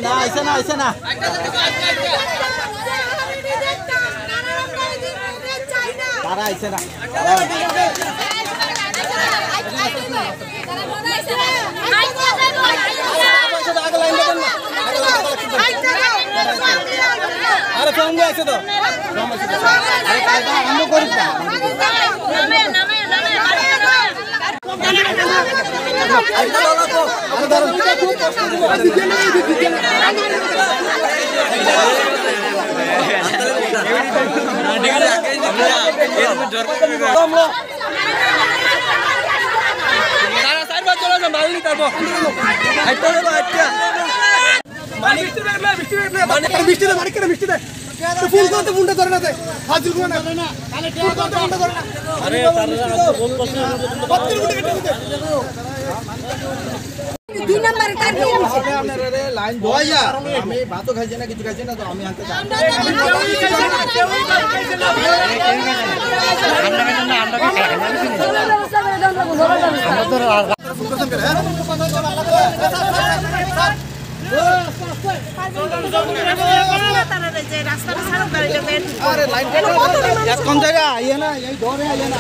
না আইসে না তারা আইসে না আরে সঙ্গে আছে তো আমরা করি আমি ভাতও খাইছি না কিছু খাইছি না তো আমি আনতে কোন জায়গা আইয়ে না এই ধরে আইয়ে না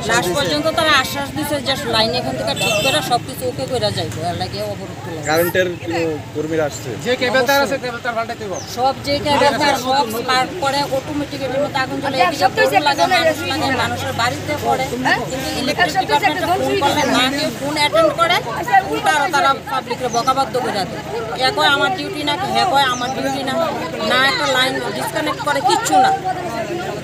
লাস্ট পর্যন্ত তারা আশ্বাস দিচ্ছে যে লাইন এখান থেকে ঠিক করে সবকিছু ওকে করে যাইবো এর লাগে অবরোধ করলাম। কারেন্টের কর্মীরা আসছে যে কেবলদার আছে কেবলদার পাল্টাইতে হবে সব যে কেবলদার সব স্পার্ক করে অটোমেটিক এর মধ্যে আগুন জ্বলে এদিকে লাগে মানুষের বাড়িতে পড়ে কিন্তু ইলেকট্রিক ডিপার্টমেন্টে ফোন করলে না কেউ ফোন অ্যাটেন্ড করে উল্টা আরো তারা পাবলিকরে বকাবাদ্য করে দেয়। এ কয় আমার ডিউটি না হে কয় আমার ডিউটি না না একটা লাইন ডিসকানেক্ট করে কিচ্ছু না।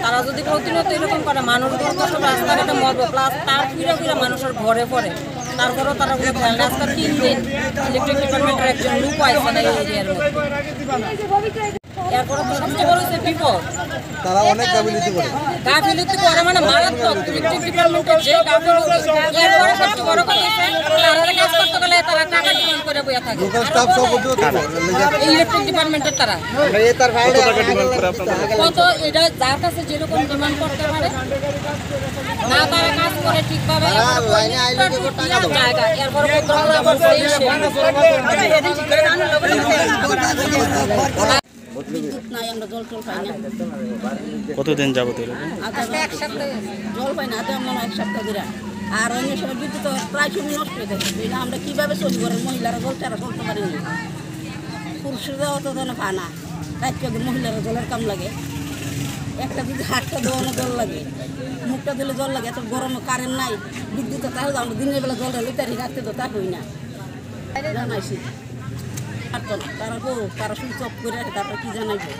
তারা যদি প্রতিনিয়ত এরকম করে মানুষগুলো তো সব রাস্তাঘাটে মরবে প্লাস তার ফিরে ফিরে মানুষের ঘরে পড়ে তারপরেও তারা রাস্তা 3 দিন ইলেকট্রিক ডিপার্টমেন্টের একজন লোক আইসে না এই এরিয়ার মধ্যে। এরপরে তো সবচেয়ে বড় হচ্ছে বিপদ তারা অনেক গাফিলতি করে মানে মারাত্মক ইলেকট্রিক ডিপার্টমেন্টের যে গাফিলতি এরপরে সবচেয়ে বড় কথা হচ্ছে তারা কাজ করতে গেলে তারা টাকা ডিমান্ড করে বইয়া থাকে ইলেকট্রিক ডিপার্টমেন্টের তারা কত এটা যার কাছে যেরকম ডিমান্ড করতে পারে না তারা কাজ করে ঠিকভাবে জায়গা এরপরে বিদ্যুৎ নাই আমরা জল টল পাই না। কতদিন যাবত এক সপ্তাহ জল পাই না মনে 1 সপ্তাহ ধরে আর অন্য সময় বিদ্যুৎ প্রায় সময় নষ্ট হয়ে থাকে আমরা কীভাবে চলবো মহিলারা জল ছাড়া চলতে পারি না পুরুষরা অত ধরনের পায় না রাত্রে মহিলারা জলের কাম লাগে একটা যদি হাতটা ধোয়ানো জল লাগে মুখটা ধুলে জল লাগে এত গরমে কারেন্ট নাই বিদ্যুৎ তাহলে আমরা দিনের বেলা জলটা লুতারি রাখতে তো তা হই না জানাইছি তারা করুক তারা সুইচ অফ করে রাখে তারপরে কি জানাইবে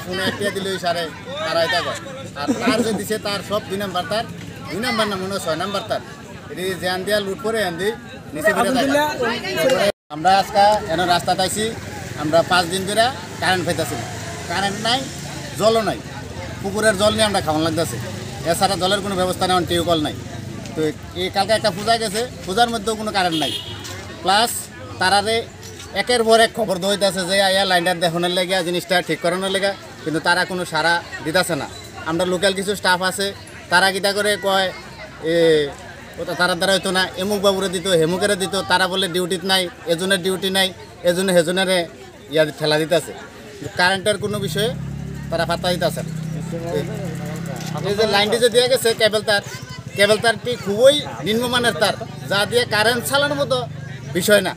ফোনে একটা দিলে সারে তারা এটা করে আর তার যে দিছে তার সব 2 নাম্বার তার 2 নাম্বার না মনে 6 নাম্বার তার এটি জ্যান দিয়া লুট করে আনদি নিচে ফিরে যায়। আমরা আজকে এনে রাস্তা পাইছি আমরা 5 দিন ধরে কারেন্ট পাইতেছি কারেন্ট নাই জলও নাই পুকুরের জল নিয়ে আমরা খাওয়ান লাগতেছে, এছাড়া জলের কোনো ব্যবস্থা নেই, টিউবওয়েল নাই। তো এই কালকে একটা পূজা গেছে, পূজার মধ্যেও কোনো কারেন্ট নাই, প্লাস তারারে একের পর এক খবর দইতেছে যে আয়া লাইনটা দেখানোর লেগে জিনিসটা ঠিক করানোর লেগে, কিন্তু তারা কোনো সাড়া দিতেছে না। আমরা লোকাল কিছু স্টাফ আছে, তারা কিতা করে কয় তারা দ্বারা হইতো না, এমুক বাবুরে দিত, হেমুকেরে দিত, তারা বলে ডিউটিত নাই, এজনের ডিউটি নাই, এজনে হেজনের ইয়া ঠেলা দিতেছে। কারেন্টের কোনো বিষয়ে তারা পাত্তা দিতেছে না। এই যে লাইনটি যে দিয়ে গেছে কেবল তারটি খুবই নিম্নমানের তার, যা দিয়ে কারেন্ট চালানোর মতো বিষয় না।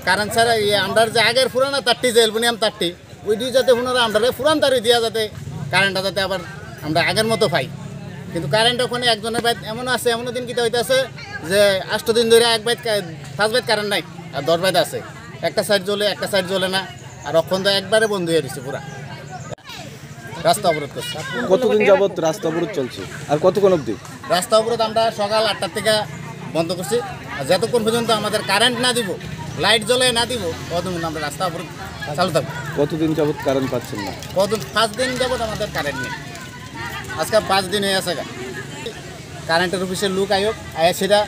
কারেন্ট ছাড়া আমরা যে আগের পুরানা তারটি যে অ্যালুমিনিয়াম তারটি, ওই দিয়ে যাতে পুনরায় আমরা পুরান তারই দিয়া যাতে কারেন্টটা যাতে আবার আমরা আগের মতো পাই। কিন্তু কারেন্ট ওখানে একজনের বাইত এমন আছে, এমন দিন কিতা হইতেছে যে 8 দিন ধরে 5 বাইত কারেন্ট নাই, আর 10 বাইত আছে, একটা সাইড জ্বলে একটা সাইড জ্বলে না, আর অক্ষণ তো একবারে বন্ধ হয়ে গেছে পুরা, রাস্তা অবরোধ করছে। কতদিন যাবত রাস্তা অবরোধ চলছে আর কতক্ষণ অবধি? রাস্তা অবরোধ আমরা সকাল 8টার থেকে বন্ধ করছি, আর যতক্ষণ পর্যন্ত আমাদের কারেন্ট না দিব, লাইট জ্বলে না দিব, ততক্ষণ আমরা রাস্তা অবরোধ চালু থাকবো। কতদিন যাবত কারেন্ট পাচ্ছেন না? 5 দিন যাবত আমাদের কারেন্ট নেই, আজকে 5 দিন হয়ে আছে। কারেন্টের অফিসের লোক আয়া সেটা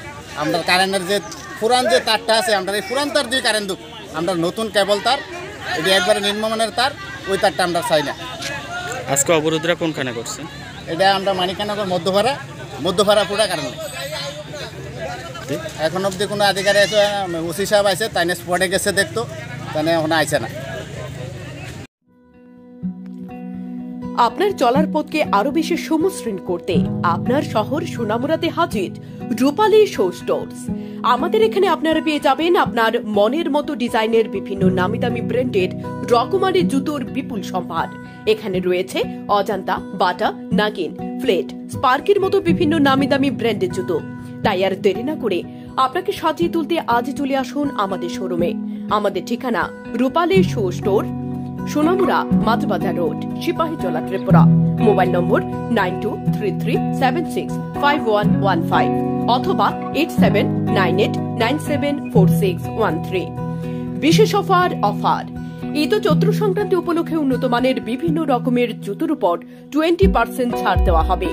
আমরা কারেন্টের যে পুরান যে তারটা আছে, আমরা এই পুরান তার দিয়ে কারেন্ট দুঃখ, আমরা নতুন কেবল তার, এটি একবারে নিম্নমানের তার, ওই তারটা আমরা চাই না। আজকে অবরোধরা কোনখানে করছে? এটা আমরা মানিকানগর মধ্যপাড়া পুরা কারণ নেই। এখন অবধি কোনো আধিকারিক আছে, ওসি সাহেব আছে, তাই স্পটে গেছে দেখতো, তাই এখন আইছে না। আপনার চলার পথকে আরো বেশি সমশ্রীণ করতে আপনার শহর সোনামুড়াতে হাজির রূপালী শো স্টোরস। আমাদের এখানে আপনারা পেয়ে যাবেন আপনার মনের মতো ডিজাইনের বিভিন্ন নামি দামি ব্র্যান্ডেড রকমারি জুতোর বিপুল সম্ভার। এখানে রয়েছে অজান্তা, বাটা, নাগিন, ফ্লেট, স্পার্কের মতো বিভিন্ন নামি দামি ব্র্যান্ডের জুতো। তাই আর দেরি না করে আপনাকে সাজিয়ে তুলতে আজই চলে আসুন আমাদের শোরুমে। আমাদের ঠিকানা Rupali show store, Sonamura, Majhbazar road, Sipahijala, Tripura. Mobile number 9233765115 অথবা 8798974613। বিশেষ অফার ঈদ ও চৈত্র সংক্রান্তি উপলক্ষে উন্নত মানের বিভিন্ন রকমের জুতোর উপর 20% ছাড় দেওয়া হবে।